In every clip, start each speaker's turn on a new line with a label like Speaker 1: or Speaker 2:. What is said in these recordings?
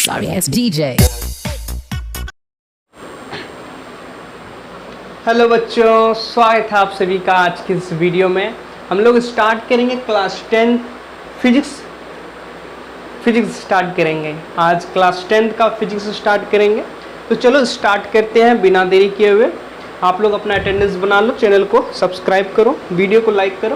Speaker 1: Sorry ass DJ.
Speaker 2: Hello बच्चों, स्वागत है आप सभी का आज की इस वीडियो में। हम लोग स्टार्ट करेंगे क्लास 10 फिजिक्स स्टार्ट करेंगे। आज क्लास 10 का फिजिक्स स्टार्ट करेंगे। तो चलो स्टार्ट करते हैं बिना देरी किए हुए। आप लोग अपना अटेंडेंस बना लो, चैनल को सब्सक्राइब करो, वीडियो को लाइक करो।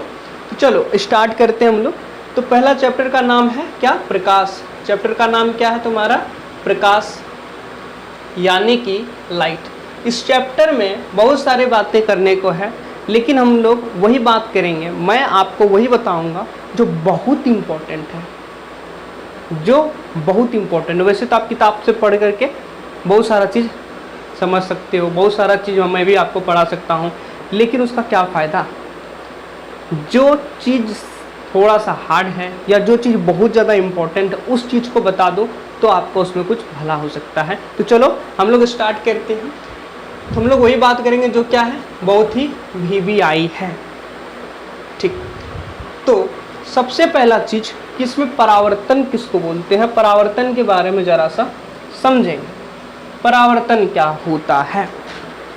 Speaker 2: तो चलो स्टार्ट करते हैं हम लोग। तो पहला चैप्टर का नाम है क्या? प्रकाश। चैप्टर का नाम क्या है तुम्हारा? प्रकाश यानी कि लाइट। इस चैप्टर में बहुत सारी बातें करने को है, लेकिन हम लोग वही बात करेंगे। मैं आपको वही बताऊंगा जो बहुत इम्पोर्टेंट है, जो बहुत इम्पोर्टेंट है। वैसे तो आप किताब से पढ़ करके बहुत सारा चीज़ समझ सकते हो, बहुत सारा चीज़ मैं भी आपको पढ़ा सकता हूँ, लेकिन उसका क्या फ़ायदा? जो चीज़ थोड़ा सा हार्ड है या जो चीज़ बहुत ज़्यादा इम्पोर्टेंट है, उस चीज़ को बता दो तो आपको उसमें कुछ भला हो सकता है। तो चलो हम लोग स्टार्ट करते हैं। तो हम लोग वही बात करेंगे जो क्या है, बहुत ही VVI है। ठीक, तो सबसे पहला चीज़ कि इसमें परावर्तन किसको बोलते हैं, परावर्तन के बारे में ज़रा सा समझेंगे। परावर्तन क्या होता है?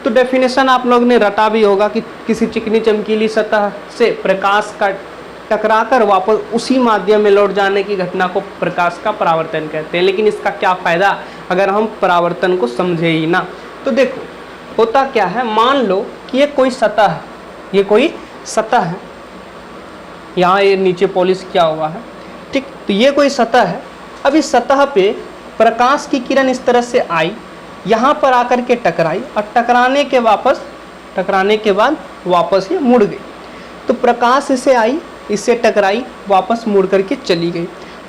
Speaker 2: तो डेफिनेशन आप लोग ने रटा भी होगा कि किसी चिकनी चमकीली सतह से प्रकाश का टकराकर वापस उसी माध्यम में लौट जाने की घटना को प्रकाश का परावर्तन कहते हैं। लेकिन इसका क्या फ़ायदा अगर हम परावर्तन को समझे ही ना? तो देखो होता क्या है, मान लो कि ये कोई सतह है, ये कोई सतह है, यहाँ ये नीचे पॉलिश किया हुआ है। ठीक, तो ये कोई सतह है। अब इस सतह पे प्रकाश की किरण इस तरह से आई, यहाँ पर आकर के टकराई और टकराने के बाद वापस ये मुड़ गई। तो प्रकाश इसे आई, इससे टकराई, वापस मुड़ करके चली गई।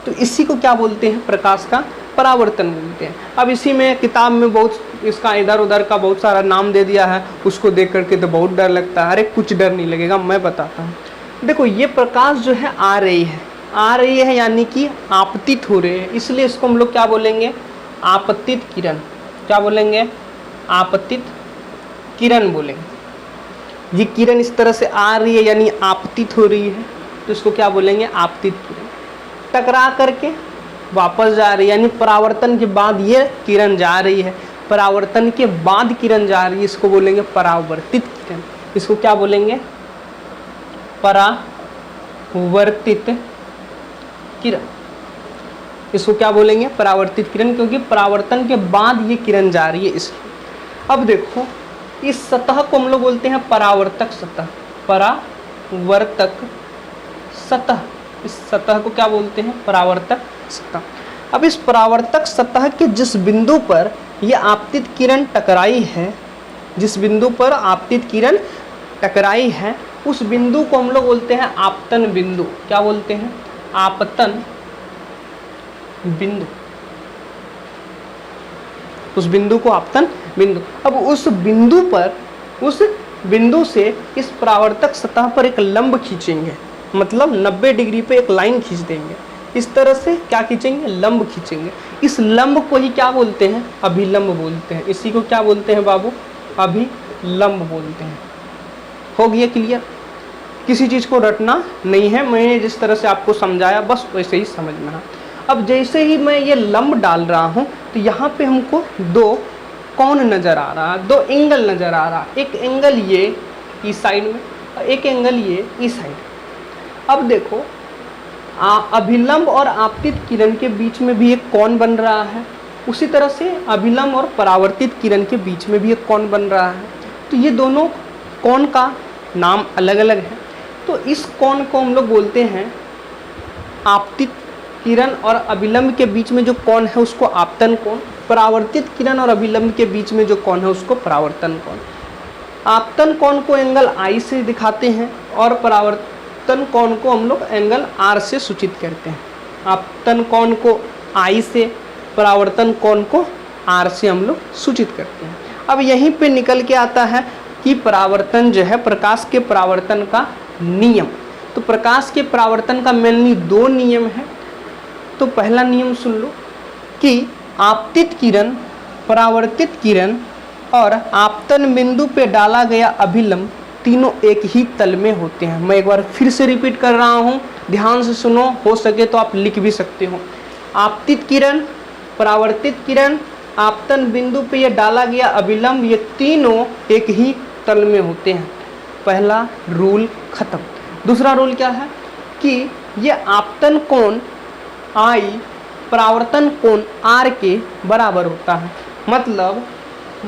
Speaker 2: तो इसी को क्या बोलते हैं? प्रकाश का परावर्तन बोलते हैं। अब इसी में किताब में बहुत इसका इधर उधर का बहुत सारा नाम दे दिया है, उसको देख करके तो बहुत डर लगता है। अरे कुछ डर नहीं लगेगा, मैं बताता हूँ। देखो ये प्रकाश जो है आ रही है यानी कि आपतित हो रहे हैं, इसलिए इसको हम लोग क्या बोलेंगे? आपतित किरण। क्या बोलेंगे? आपतित किरण बोलेंगे। ये किरण इस तरह से आ रही है यानी आपतित हो रही है, तो इसको क्या बोलेंगे? आपतित किरण। टकरा करके वापस जा रही है यानी परावर्तन के बाद ये किरण जा रही है, परावर्तन के बाद किरण जा रही है, इसको बोलेंगे परावर्तित किरण। इसको क्या बोलेंगे? परावर्तित किरण। इसको क्या बोलेंगे? परावर्तित किरण, क्योंकि परावर्तन के बाद ये किरण जा रही है इसलिए। अब देखो इस सतह को हम लोग बोलते हैं परावर्तक सतह। परावर्तक सतह, इस सतह को क्या बोलते हैं? परावर्तक सतह। अब इस परावर्तक सतह के जिस बिंदु पर यह आपतित किरण टकराई है, जिस बिंदु पर आपतित किरण टकराई है, उस बिंदु को हम लोग बोलते हैं आपतन बिंदु। क्या बोलते हैं? आपतन बिंदु। उस बिंदु को आपतन बिंदु। अब उस बिंदु से इस परावर्तक सतह पर एक लंब खींचेंगे, मतलब 90 डिग्री पे एक लाइन खींच देंगे। इस तरह से क्या खींचेंगे? लंब खींचेंगे। इस लंब को ही क्या बोलते हैं? अभिलंब बोलते हैं। इसी को क्या बोलते हैं बाबू? अभिलंब बोलते हैं। हो गया क्लियर? किसी चीज़ को रटना नहीं है, मैंने जिस तरह से आपको समझाया बस वैसे ही समझना है। अब जैसे ही मैं ये लंब डाल रहा हूँ तो यहाँ पे हमको दो कौन नज़र आ रहा है, दो एंगल नज़र आ रहा है। एक एंगल ये इस साइड में और एक एंगल ये इस साइड। अब देखो अभिलंब और आपतित किरण के बीच में भी एक कोण बन रहा है, उसी तरह से अभिलंब और परावर्तित किरण के बीच में भी एक कोण बन रहा है। तो ये दोनों कोण का नाम अलग अलग है। तो इस कोण को हम लोग बोलते हैं आपतित किरण और अभिलंब के बीच में जो कोण है उसको आपतन कोण, परावर्तित किरण और अभिलंब के बीच में जो कोण है उसको परावर्तन कोण। आपतन कोण को एंगल I से दिखाते हैं और परावर्तन कोण को हम लोग एंगल R से सूचित करते हैं। आपतन कोण को I से, परावर्तन कोण को R से हम लोग सूचित करते हैं। अब यहीं पे निकल के आता है कि परावर्तन जो है, प्रकाश के परावर्तन का नियम। तो प्रकाश के परावर्तन का मेनली दो नियम है। तो पहला नियम सुन लो कि आपतित किरण, परावर्तित किरण और आपतन बिंदु पे डाला गया अभिलंब तीनों एक ही तल में होते हैं। मैं एक बार फिर से रिपीट कर रहा हूँ, ध्यान से सुनो, हो सके तो आप लिख भी सकते हो। आपतित किरण परावर्तित किरण, आपतन बिंदु पे ये डाला गया अभिलंब, ये तीनों एक ही तल में होते हैं। पहला रूल खत्म। दूसरा रूल क्या है कि ये आपतन कोण I परावर्तन कोण R के बराबर होता है।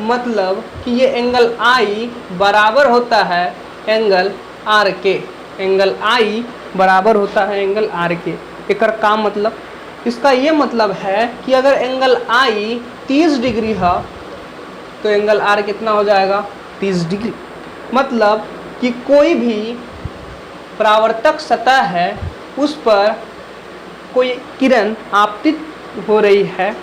Speaker 2: मतलब कि ये एंगल I बराबर होता है एंगल R के। एंगल I बराबर होता है एंगल R के। एकर का मतलब, इसका ये मतलब है कि अगर एंगल I 30 डिग्री है तो एंगल R कितना हो जाएगा, 30 डिग्री। मतलब कि कोई भी परावर्तक सतह है उस पर कोई किरण आपतित हो रही है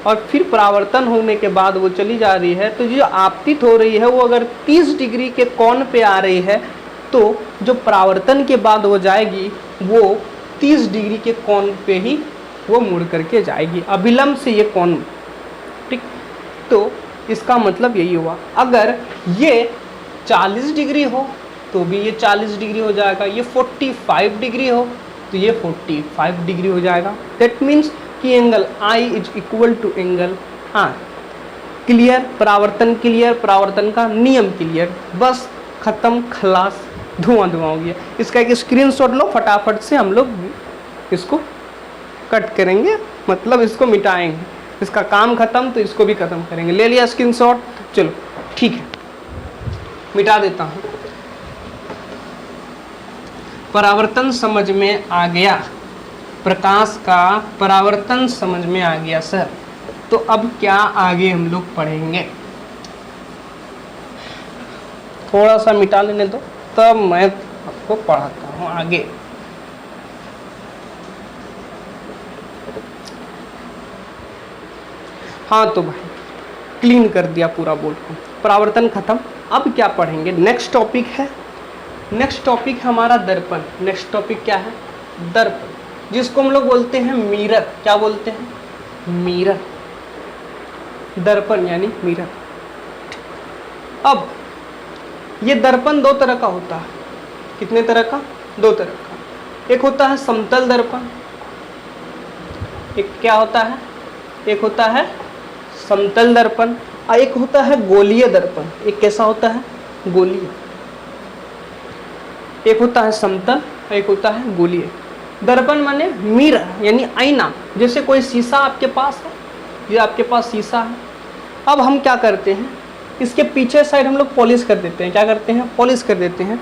Speaker 2: और फिर परावर्तन होने के बाद वो चली जा रही है, तो जो आपतित हो रही है वो अगर 30 डिग्री के कोण पे आ रही है तो जो परावर्तन के बाद वो जाएगी वो 30 डिग्री के कोण पे ही वो मुड़ करके जाएगी, अभिलंब से ये कोण। ठीक, तो इसका मतलब यही हुआ। अगर ये 40 डिग्री हो तो भी ये 40 डिग्री हो जाएगा, ये 45 डिग्री हो तो ये 45 डिग्री हो जाएगा। दैट मीन्स कि angle I is equal to angle R। Clear, परावर्तन क्लियर, परावर्तन का नियम क्लियर, बस खत्म, खलास, धुआं धुआं हो गया। इसका एक स्क्रीनशॉट लो, फटाफट से हम लोग इसको कट करेंगे, मतलब इसको मिटाएंगे। इसका काम खत्म तो इसको भी खत्म करेंगे। ले लिया स्क्रीनशॉट, चलो ठीक है, मिटा देता हूँ। परावर्तन समझ में आ गया, प्रकाश का परावर्तन समझ में आ गया सर। तो अब क्या आगे हम लोग पढ़ेंगे, थोड़ा सा मिटा लेने दो तब मैं आपको पढ़ाता हूँ आगे। हाँ तो भाई क्लीन कर दिया पूरा बोर्ड को, परावर्तन खत्म। अब क्या पढ़ेंगे, नेक्स्ट टॉपिक है, नेक्स्ट टॉपिक हमारा दर्पण। नेक्स्ट टॉपिक क्या है, दर्पण, जिसको हम लोग बोलते हैं मिरर। क्या बोलते हैं, मिरर। दर्पण यानी मिरर। अब ये दर्पण दो तरह का होता है। कितने तरह का, दो तरह का। एक होता है समतल दर्पण, एक क्या होता है, एक होता है समतल दर्पण और एक होता है गोलीय दर्पण। एक कैसा होता है, गोलीय। एक होता है समतल, एक होता है गोलीय। दर्पण माने मिरर यानी आईना। जैसे कोई शीशा आपके पास है, ये आपके पास शीशा है। अब हम क्या करते हैं, इसके पीछे साइड हम लोग पॉलिश कर देते हैं। क्या करते हैं, पॉलिश कर देते हैं।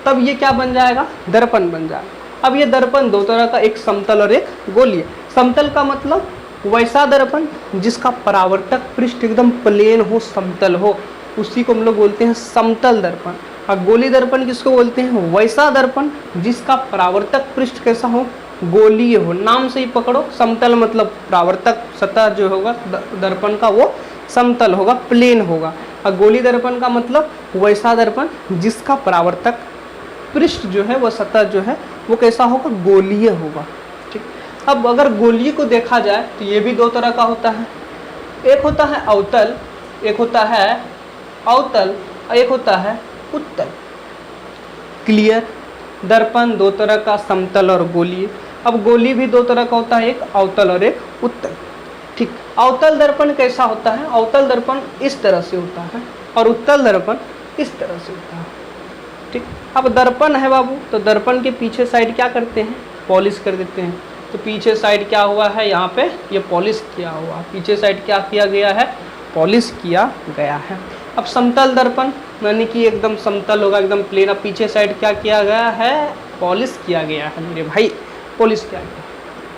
Speaker 2: तब ये क्या बन जाएगा, दर्पण बन जाएगा। अब ये दर्पण दो तरह का, एक समतल और एक गोलीय। समतल का मतलब वैसा दर्पण जिसका परावर्तक पृष्ठ एकदम प्लेन हो, समतल हो, उसी को हम लोग बोलते हैं समतल दर्पण। और गोलीय दर्पण किसको बोलते हैं, वैसा दर्पण जिसका परावर्तक पृष्ठ कैसा हो, गोलीय हो। नाम से ही पकड़ो, समतल मतलब परावर्तक सतह जो होगा दर्पण का वो समतल होगा, प्लेन होगा। और गोलीय दर्पण का मतलब वैसा दर्पण जिसका परावर्तक पृष्ठ जो है, वो सतह जो है वो कैसा होगा, गोलीय होगा। ठीक, अब अगर गोलीय को देखा जाए तो ये भी दो तरह का होता है। एक होता है अवतल, एक होता है अवतल और एक होता है उत्तल। क्लियर, दर्पण दो तरह का, समतल और गोलीय। अब गोलीय भी दो तरह का होता है, एक अवतल और एक उत्तल। ठीक, अवतल दर्पण कैसा होता है, अवतल दर्पण इस तरह से होता है और उत्तल दर्पण इस तरह से होता है। ठीक, अब दर्पण है बाबू, तो दर्पण के पीछे साइड क्या करते हैं, पॉलिश कर देते हैं। तो पीछे साइड क्या हुआ है, यहाँ पे ये पॉलिश किया हुआ, पीछे साइड क्या किया गया है, पॉलिश किया गया है। अब समतल दर्पण यानी कि एकदम समतल होगा, एकदम प्लेन। अब पीछे साइड क्या किया गया है, पॉलिश किया गया है मेरे भाई, पॉलिश किया गया।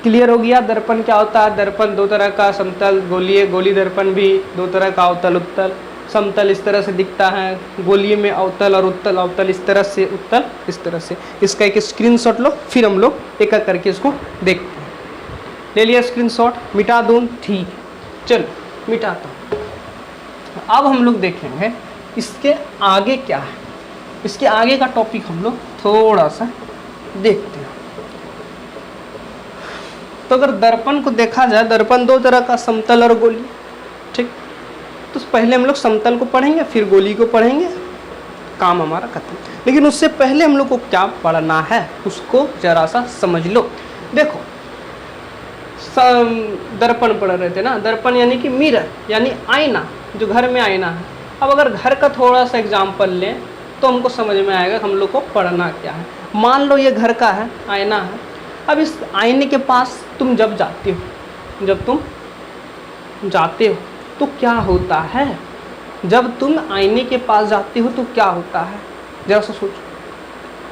Speaker 2: क्लियर हो गया। दर्पण क्या होता है, दर्पण दो तरह का, समतल गोलीय। गोलीय दर्पण भी दो तरह का, अवतल उत्तल। समतल इस तरह से दिखता है, गोलीय में अवतल और उत्तल, अवतल इस तरह से, उत्तल इस तरह से। इसका एक स्क्रीनशॉट लो, फिर हम लोग एक एक करके इसको देखते हैं। ले लिया स्क्रीनशॉट, मिटा दूँ, ठीक है, चलो मिटाता हूँ। अब हम लोग देखेंगे इसके आगे क्या है, इसके आगे का टॉपिक हम लोग थोड़ा सा देखते हैं। तो अगर दर्पण को देखा जाए, दर्पण दो तरह का, समतल और गोलीय। ठीक, तो पहले हम लोग समतल को पढ़ेंगे, फिर गोलीय को पढ़ेंगे, काम हमारा खत्म। लेकिन उससे पहले हम लोग को क्या पढ़ना है उसको जरा सा समझ लो। देखो, दर्पण पढ़ रहे थे ना, दर्पण यानी कि मिरर यानी आईना, जो घर में आईना है। अब अगर घर का थोड़ा सा एग्जाम्पल लें तो हमको समझ में आएगा हम लोग को पढ़ना क्या है। मान लो ये घर का है, आईना है। अब इस आईने के पास तुम जब जाते हो, जब तुम जाते हो तो क्या होता है? जब तुम आईने के पास जाते हो तो क्या होता है? जरा सा सोचो,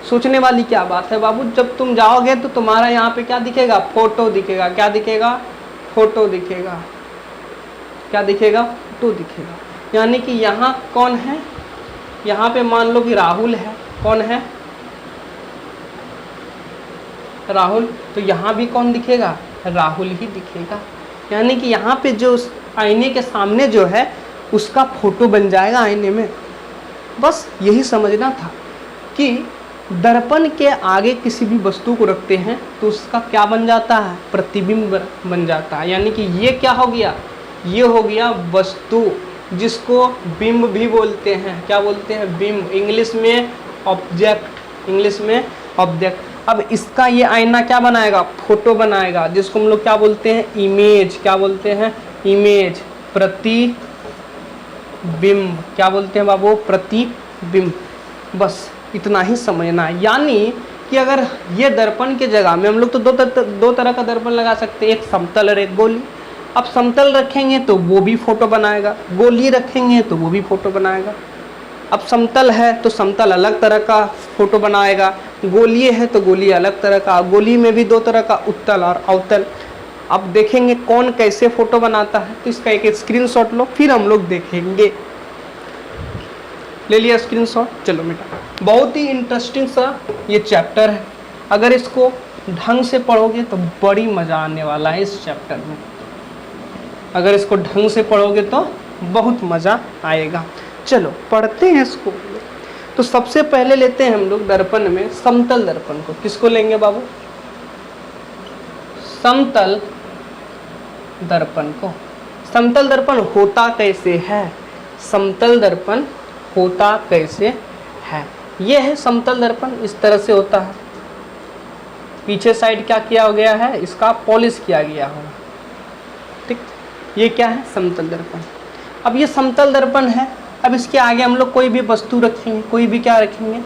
Speaker 2: सोचने वाली क्या बात है बाबू। जब तुम जाओगे तो तुम्हारा यहाँ पे क्या दिखेगा? फोटो दिखेगा। क्या दिखेगा? फोटो दिखेगा। क्या दिखेगा? फोटो दिखेगा। यानी कि यहाँ कौन है? यहाँ पे मान लो कि राहुल है। कौन है? राहुल। तो यहाँ भी कौन दिखेगा? राहुल ही दिखेगा। यानी कि यहाँ पे जो आईने के सामने जो है उसका फोटो बन जाएगा आईने में। बस यही समझना था कि दर्पण के आगे किसी भी वस्तु को रखते हैं तो उसका क्या बन जाता है? प्रतिबिंब बन जाता है। यानी कि ये क्या हो गया? ये हो गया वस्तु, जिसको बिंब भी बोलते हैं। क्या बोलते हैं? बिंब। इंग्लिश में ऑब्जेक्ट, इंग्लिश में ऑब्जेक्ट। अब इसका ये आईना क्या बनाएगा? फोटो बनाएगा, जिसको हम लोग क्या बोलते हैं? इमेज। क्या बोलते हैं? इमेज। प्रतिबिंब। क्या बोलते हैं बाबू? प्रतिबिंब। बस इतना ही समझना है। यानी कि अगर ये दर्पण के जगह में हम लोग तो दो तरह का दर्पण लगा सकते हैं, एक समतल और एक गोली। अब समतल रखेंगे तो वो भी फोटो बनाएगा, गोली रखेंगे तो वो भी फोटो बनाएगा। अब समतल है तो समतल अलग तरह का फोटो बनाएगा, गोली है तो गोली अलग तरह का। गोली में भी दो तरह का, उत्तल और अवतल। अब देखेंगे कौन कैसे फोटो बनाता है। तो इसका एक स्क्रीनशॉट लो, फिर हम लोग देखेंगे। ले लिया स्क्रीनशॉट? चलो बेटा, बहुत ही इंटरेस्टिंग सा ये चैप्टर है। अगर इसको ढंग से पढ़ोगे तो बड़ी मज़ा आने वाला है इस चैप्टर में। अगर इसको ढंग से पढ़ोगे तो बहुत मज़ा आएगा। चलो पढ़ते हैं इसको। तो सबसे पहले लेते हैं हम लोग दर्पण में समतल दर्पण को। किसको लेंगे बाबू? समतल दर्पण को। समतल दर्पण होता कैसे है? समतल दर्पण होता कैसे है? यह है समतल दर्पण। इस तरह से होता है। पीछे साइड क्या किया गया है? इसका पॉलिश किया गया होगा। ठीक, ये क्या है? समतल दर्पण। अब ये समतल दर्पण है। अब इसके आगे हम लोग कोई भी वस्तु रखेंगे, कोई भी क्या रखेंगे?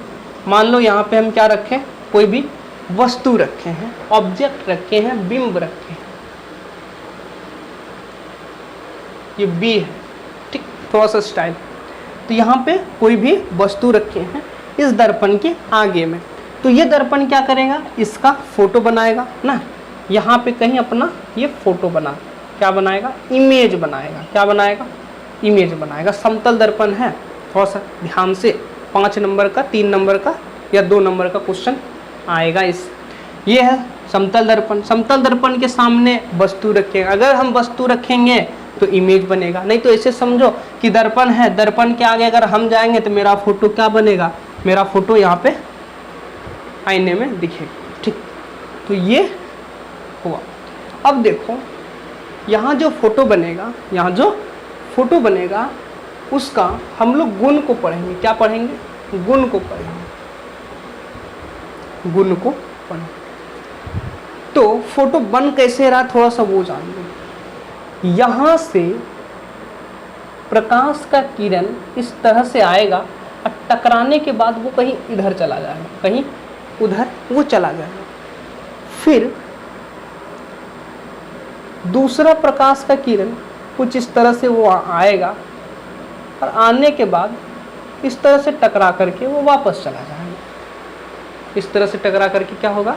Speaker 2: मान लो यहाँ पे हम क्या रखें? कोई भी वस्तु रखे हैं, ऑब्जेक्ट रखे हैं, बिंब रखे हैं। ये बी है। ठीक, थोड़ा सा स्टाइल। तो यहाँ पे कोई भी वस्तु रखे हैं इस दर्पण के आगे में। तो ये दर्पण क्या करेगा? इसका फोटो बनाएगा ना। यहाँ पे कहीं अपना ये फोटो बना, क्या बनाएगा? इमेज बनाएगा। क्या बनाएगा? इमेज बनाएगा। समतल दर्पण है। थोड़ा सा ध्यान से 5 नंबर का, 3 नंबर का या 2 नंबर का क्वेश्चन आएगा इस। ये है समतल दर्पण। समतल दर्पण के सामने वस्तु रखेंगे। अगर हम वस्तु रखेंगे तो इमेज बनेगा, नहीं तो ऐसे समझो कि दर्पण है, दर्पण के आगे अगर हम जाएंगे तो मेरा फोटो क्या बनेगा? मेरा फोटो यहाँ पे आईने में दिखेगा। ठीक, तो ये हुआ। अब देखो यहाँ जो फोटो बनेगा, यहाँ जो फोटो बनेगा उसका हम लोग गुण को पढ़ेंगे। क्या पढ़ेंगे? गुण को पढ़ेंगे। गुण को पढ़ेंगे। तो फोटो बन कैसे रहा थोड़ा सा वो जान लो। यहाँ से प्रकाश का किरण इस तरह से आएगा और टकराने के बाद वो कहीं इधर चला जाएगा, कहीं उधर वो चला जाएगा। फिर दूसरा प्रकाश का किरण कुछ इस तरह से वो आएगा और आने के बाद इस तरह से टकरा करके वो वापस चला जाएगा। इस तरह से टकरा करके क्या होगा?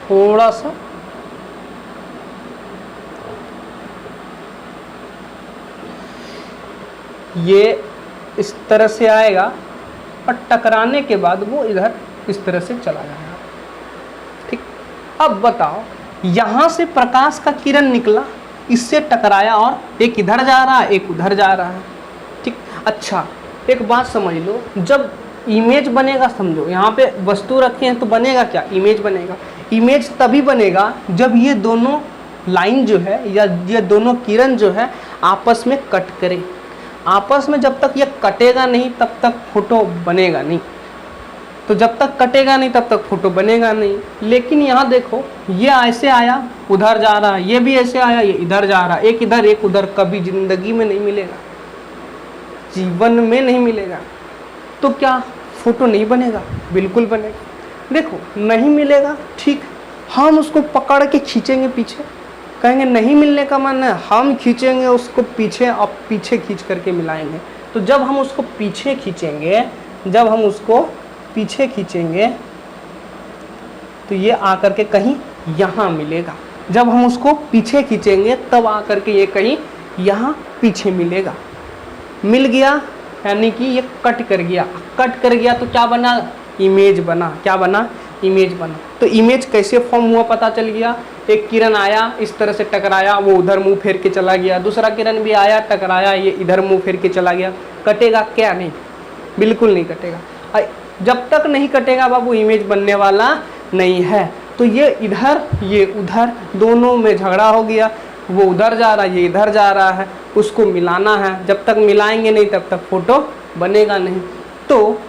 Speaker 2: थोड़ा सा ये इस तरह से आएगा और टकराने के बाद वो इधर इस तरह से चला जाएगा। ठीक, अब बताओ यहाँ से प्रकाश का किरण निकला, इससे टकराया और एक इधर जा रहा है, एक उधर जा रहा है। ठीक, अच्छा एक बात समझ लो, जब इमेज बनेगा, समझो यहाँ पे वस्तु रखे हैं तो बनेगा क्या? इमेज बनेगा। इमेज तभी बनेगा जब ये दोनों लाइन जो है या ये दोनों किरण जो है आपस में कट करे। आपस में जब तक ये कटेगा नहीं तब तक फोटो बनेगा नहीं। तो जब तक कटेगा नहीं तब तक फोटो बनेगा नहीं। लेकिन यहाँ देखो, ये ऐसे आया उधर जा रहा है, ये भी ऐसे आया ये इधर जा रहा है, एक इधर एक उधर, कभी जिंदगी में नहीं मिलेगा, जीवन में नहीं मिलेगा। तो क्या फोटो नहीं बनेगा? बिल्कुल बनेगा। देखो नहीं मिलेगा, ठीक, हम उसको पकड़ के खींचेंगे पीछे, कहेंगे नहीं मिलने का मन है, हम खींचेंगे उसको पीछे, अब पीछे खींच करके मिलाएंगे। तो जब हम उसको पीछे खींचेंगे, जब हम उसको पीछे खींचेंगे तो ये आकर के कहीं यहाँ मिलेगा। जब हम उसको पीछे खींचेंगे तब आकर के ये कहीं यहाँ पीछे मिलेगा। मिल गया यानी कि ये कट कर गया। कट कर गया तो क्या बना? इमेज बना। क्या बना? इमेज बना। तो इमेज कैसे फॉर्म हुआ पता चल गया। एक किरण आया, इस तरह से टकराया, वो उधर मुंह फेर के चला गया। दूसरा किरण भी आया, टकराया, ये इधर मुंह फेर के चला गया। कटेगा क्या? नहीं, बिल्कुल नहीं कटेगा। जब तक नहीं कटेगा बाबू, इमेज बनने वाला नहीं है। तो ये इधर ये उधर, दोनों में झगड़ा हो गया। वो उधर जा रहा है, ये इधर जा रहा है, उसको मिलाना है। जब तक मिलाएंगे नहीं तब तक फोटो बनेगा नहीं। तो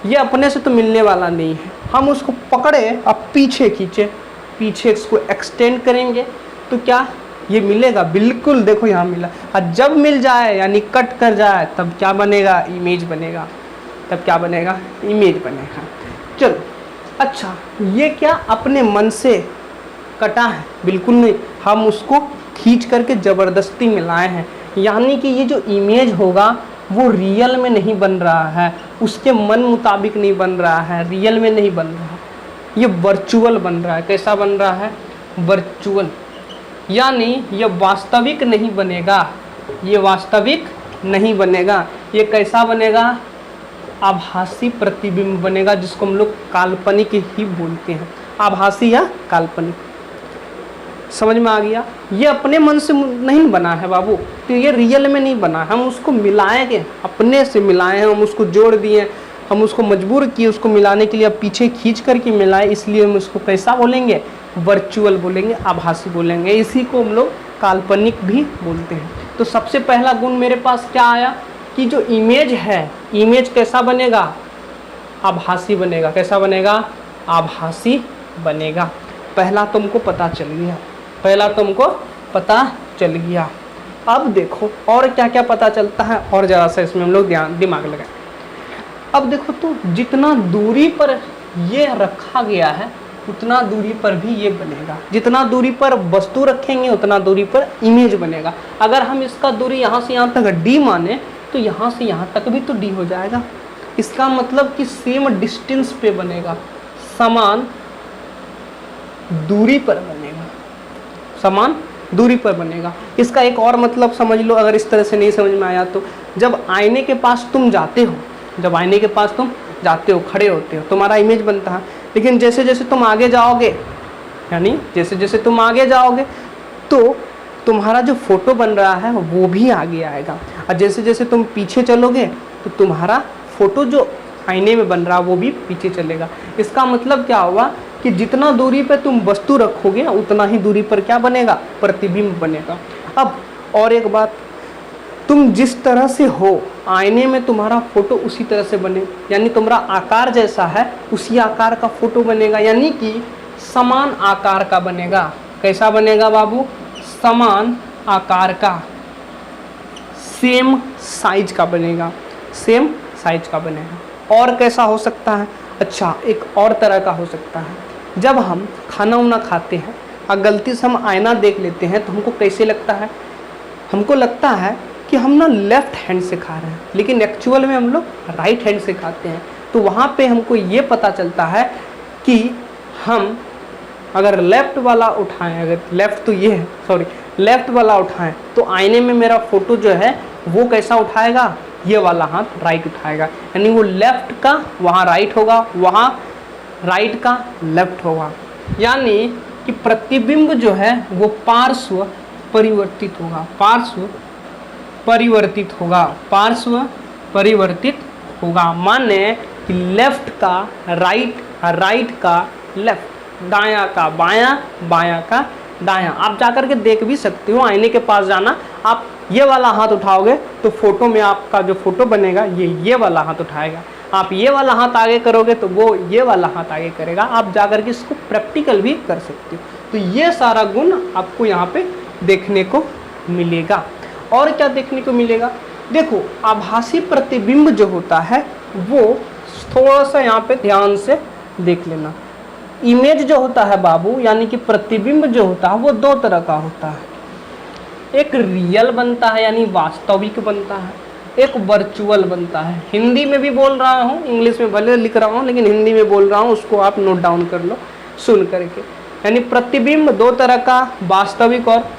Speaker 2: ये अपने से तो मिलने वाला नहीं है। हम उसको पकड़े, अब पीछे खींचे, पीछे इसको एक्सटेंड करेंगे तो क्या ये मिलेगा? बिल्कुल। देखो यहाँ मिला। और जब मिल जाए यानी कट कर जाए तब क्या बनेगा? इमेज बनेगा। तब क्या बनेगा? इमेज बनेगा। चलो, अच्छा ये क्या अपने मन से कटा है? बिल्कुल नहीं, हम उसको खींच करके ज़बरदस्ती मिलाए हैं। यानी कि ये जो इमेज होगा वो रियल में नहीं बन रहा है, उसके मन मुताबिक नहीं बन रहा है, रियल में नहीं बन रहा है, ये वर्चुअल बन रहा है। कैसा बन रहा है? वर्चुअल। यानी ये वास्तविक नहीं बनेगा, ये वास्तविक नहीं बनेगा। ये कैसा बनेगा? आभासी प्रतिबिंब बनेगा, जिसको हम लोग काल्पनिक ही बोलते हैं। आभासी या काल्पनिक, समझ में आ गया? ये अपने मन से नहीं बना है बाबू, तो ये रियल में नहीं बना। हम उसको मिलाएंगे, अपने से मिलाए हैं, हम उसको जोड़ दिए, हम उसको मजबूर किए उसको मिलाने के लिए, अब पीछे खींच करके मिलाए, इसलिए हम उसको कैसा बोलेंगे? वर्चुअल बोलेंगे, आभासी बोलेंगे। इसी को हम लोग काल्पनिक भी बोलते हैं। तो सबसे पहला गुण मेरे पास क्या आया कि जो इमेज है, इमेज कैसा बनेगा? आभासी बनेगा। कैसा बनेगा? आभासी बनेगा। पहला तुमको पता चल गया, पहला तुमको पता चल गया। अब देखो और क्या क्या पता चलता है, और ज़रा सा इसमें हम लोग दिमाग लगाएं। अब देखो तो जितना दूरी पर ये रखा गया है उतना दूरी पर भी ये बनेगा। जितना दूरी पर वस्तु रखेंगे उतना दूरी पर इमेज बनेगा। अगर हम इसका दूरी यहाँ से यहाँ तक d माने तो यहाँ से यहाँ तक भी तो d हो जाएगा। इसका मतलब कि सेम डिस्टेंस पे बनेगा, समान दूरी पर बनेगा, समान दूरी पर बनेगा। इसका एक और मतलब समझ लो, अगर इस तरह से नहीं समझ में आया तो जब आईने के पास तुम जाते हो, जब आईने के पास तुम जाते हो, खड़े होते हो, तुम्हारा इमेज बनता है। लेकिन जैसे जैसे तुम आगे जाओगे, यानी जैसे जैसे तुम आगे जाओगे तो तुम्हारा जो फोटो बन रहा है वो भी आगे आएगा, और जैसे जैसे तुम पीछे चलोगे तो तुम्हारा फोटो जो आईने में बन रहा है वो भी पीछे चलेगा। इसका मतलब क्या हुआ कि जितना दूरी पर तुम वस्तु रखोगे उतना ही दूरी पर क्या बनेगा? प्रतिबिंब बनेगा। अब और एक बात, तुम जिस तरह से हो आईने में तुम्हारा फोटो उसी तरह से बने, यानी तुम्हारा आकार जैसा है उसी आकार का फोटो बनेगा, यानी कि समान आकार का बनेगा। कैसा बनेगा बाबू? समान आकार का, सेम साइज का बनेगा, सेम साइज का बनेगा। और कैसा हो सकता है? अच्छा एक और तरह का हो सकता है, जब हम खाना वाना खाते हैं और गलती से हम आईना देख लेते हैं तो हमको कैसे लगता है? हमको लगता है कि हम ना लेफ्ट हैंड से खा रहे हैं, लेकिन एक्चुअल में हम लोग राइट हैंड से खाते हैं। तो वहाँ पे हमको ये पता चलता है कि हम अगर लेफ़्ट वाला उठाएं, अगर लेफ़्ट तो ये है, सॉरी लेफ़्ट वाला उठाएं तो आईने में मेरा फोटो जो है वो कैसा उठाएगा? ये वाला हाथ राइट उठाएगा, यानी वो लेफ़्ट का वहाँ राइट होगा, वहाँ राइट का लेफ़्ट होगा। यानी कि प्रतिबिंब जो है वो पार्श्व परिवर्तित होगा, पार्श्व परिवर्तित होगा, पार्श्व परिवर्तित होगा। माने कि लेफ्ट का राइट, राइट का लेफ्ट, दायां का बायां, बायां का दायां। आप जाकर के देख भी सकते हो, आईने के पास जाना, आप ये वाला हाथ उठाओगे तो फोटो में आपका जो फोटो बनेगा ये वाला हाथ उठाएगा। आप ये वाला हाथ आगे करोगे तो वो ये वाला हाथ आगे करेगा, आप जाकर के इसको प्रैक्टिकल भी कर सकते हो। तो ये सारा गुण आपको यहाँ पे देखने को मिलेगा। और क्या देखने को मिलेगा, देखो आभासी प्रतिबिंब जो होता है वो थोड़ा सा यहाँ पे ध्यान से देख लेना। इमेज जो होता है बाबू, यानी कि प्रतिबिंब जो होता है वो दो तरह का होता है, एक रियल बनता है यानी वास्तविक बनता है, एक वर्चुअल बनता है। हिंदी में भी बोल रहा हूँ, इंग्लिश में भले लिख रहा हूँ लेकिन हिंदी में बोल रहा हूँ, उसको आप नोट डाउन कर लो सुन करके। यानी प्रतिबिंब दो तरह का, वास्तविक और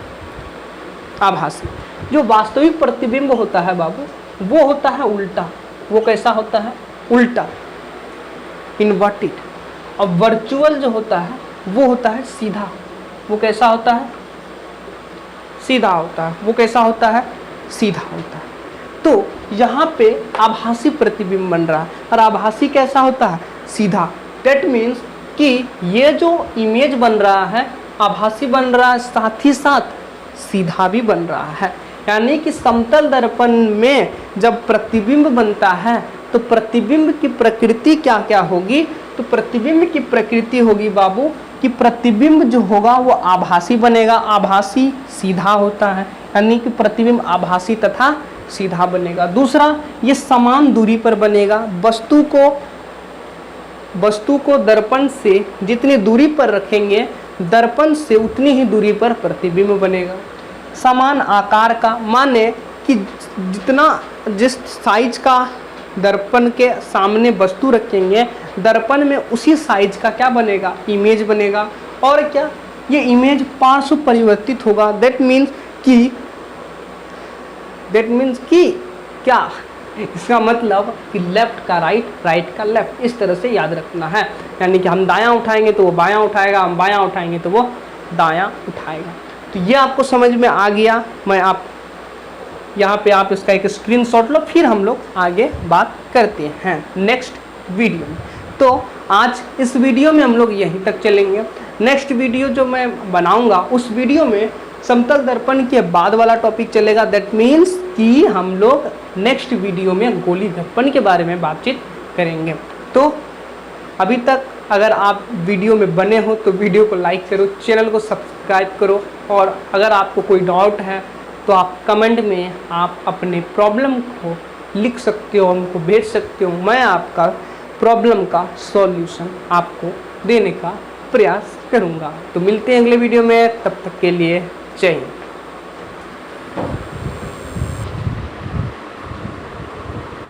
Speaker 2: आभासी। जो वास्तविक प्रतिबिंब होता है बाबू वो होता है उल्टा। वो कैसा होता है, उल्टा, इन्वर्टेड। और वर्चुअल जो होता है वो होता है सीधा। वो कैसा होता है, सीधा होता है। वो कैसा होता है, सीधा होता है। तो यहाँ पे आभासी प्रतिबिंब बन रहा है, और आभासी कैसा होता है, सीधा। दैट मीन्स कि ये जो इमेज बन रहा है आभासी बन रहा है, साथ ही साथ सीधा भी बन रहा है। यानी कि समतल दर्पण में जब प्रतिबिंब बनता है तो प्रतिबिंब की प्रकृति क्या क्या होगी, तो प्रतिबिंब की प्रकृति होगी बाबू कि प्रतिबिंब जो होगा वो आभासी बनेगा। आभासी सीधा होता है, यानी कि प्रतिबिंब आभासी तथा सीधा बनेगा। दूसरा, ये समान दूरी पर बनेगा। वस्तु को दर्पण से जितनी दूरी पर रखेंगे दर्पण से उतनी ही दूरी पर प्रतिबिंब बनेगा। समान आकार का, माने कि जिस साइज का दर्पण के सामने वस्तु रखेंगे दर्पण में उसी साइज का क्या बनेगा, इमेज बनेगा। और क्या, ये इमेज पार्श्व परिवर्तित होगा। दैट मीन्स कि क्या, इसका मतलब कि लेफ्ट का राइट, राइट का लेफ्ट, इस तरह से याद रखना है। यानी कि हम दायां उठाएंगे तो वो बायां उठाएगा, हम बायां उठाएंगे तो वो दायां उठाएगा। तो ये आपको समझ में आ गया। मैं आप यहाँ पे आप इसका एक स्क्रीनशॉट लो, फिर हम लोग आगे बात करते हैं नेक्स्ट वीडियो में। तो आज इस वीडियो में हम लोग यहीं तक चलेंगे। नेक्स्ट वीडियो जो मैं बनाऊंगा उस वीडियो में समतल दर्पण के बाद वाला टॉपिक चलेगा। दैट मीन्स कि हम लोग नेक्स्ट वीडियो में गोली दर्पण के बारे में बातचीत करेंगे। तो अभी तक अगर आप वीडियो में बने हो तो वीडियो को लाइक करो, चैनल को सब्सक्राइब करो, और अगर आपको कोई डाउट है तो आप कमेंट में आप अपने प्रॉब्लम को लिख सकते हो, हमको भेज सकते हो। मैं आपका प्रॉब्लम का सॉल्यूशन आपको देने का प्रयास करूंगा। तो मिलते हैं अगले वीडियो में, तब तक के लिए जय हिंद।